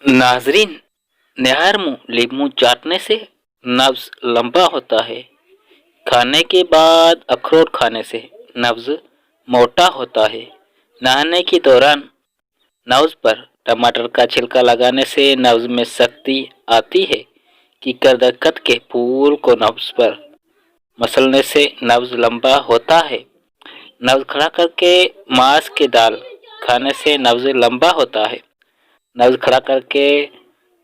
नाजरीन, निहार मुंह लीमू चाटने से नब्ज लंबा होता है। खाने के बाद अखरोट खाने से नब्ज मोटा होता है। नहाने के दौरान नब्ज पर टमाटर का छिलका लगाने से नब्ज में शक्ति आती है। कीकर दरख्त के फूल को नब्ज पर मसलने से नब्ज लंबा होता है। नब्ज खड़ा करके मांस की दाल खाने से नब्ज लंबा होता है। नब्ज खड़ा करके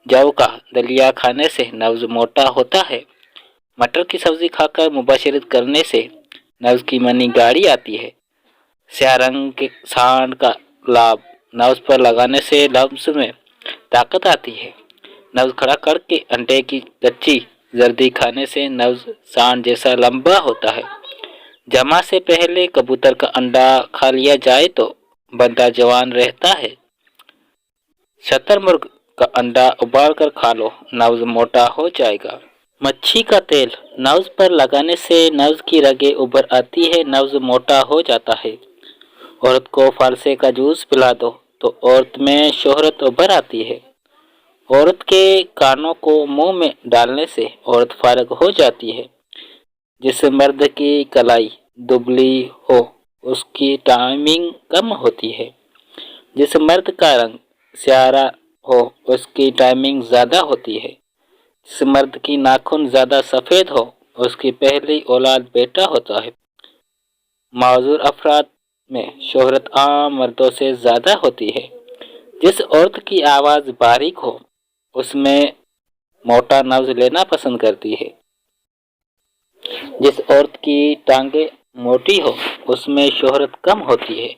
जौ का दलिया खाने से नब्ज मोटा होता है। मटर की सब्जी खाकर मुबाशरत करने से नब्ज की मनी गाढ़ी आती है। स्याह रंग के सांड का लाभ नब्ज पर लगाने से नब्ज में ताकत आती है। नब्ज खड़ा करके अंडे की कच्ची जर्दी खाने से नब्ज सांड जैसा लंबा होता है। जमा से पहले कबूतर का अंडा खा लिया जाए तो बंदा जवान रहता है। शतरमुर्ग का अंडा उबाल कर खा लो, नब्ज मोटा हो जाएगा। मच्छी का तेल नब्ज पर लगाने से नब्ज की रगें उभर आती है, नब्ज मोटा हो जाता है। औरत को फालसे का जूस पिला दो तो औरत में शोहरत उभर आती है। औरत के कानों को मुंह में डालने से औरत फारग हो जाती है। जिस मर्द की कलाई दुबली हो उसकी टाइमिंग कम होती है। जिस मर्द का रंग स्यारा हो उसकी टाइमिंग ज़्यादा होती है। जिस मर्द की नाखून ज़्यादा सफ़ेद हो उसकी पहली औलाद बेटा होता है। माजूर अफराद में शोहरत आम मर्दों से ज़्यादा होती है। जिस औरत की आवाज़ बारीक हो उसमें मोटा नब्ज लेना पसंद करती है। जिस औरत की टांगें मोटी हो उसमें शोहरत कम होती है।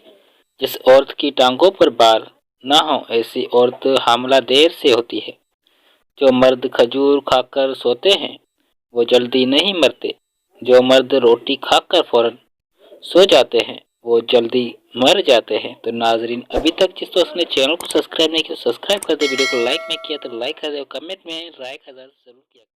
जिस औरत की टांगों पर बाल ना हो ऐसी औरत हामला देर से होती है। जो मर्द खजूर खाकर सोते हैं वो जल्दी नहीं मरते। जो मर्द रोटी खाकर फौरन सो जाते हैं वो जल्दी मर जाते हैं। तो नाजरीन, अभी तक जिस दोस्त ने चैनल को सब्सक्राइब नहीं किया सब्सक्राइब कर दे, वीडियो को लाइक नहीं किया तो लाइक कर दे, कमेंट में राय का जरूर किया।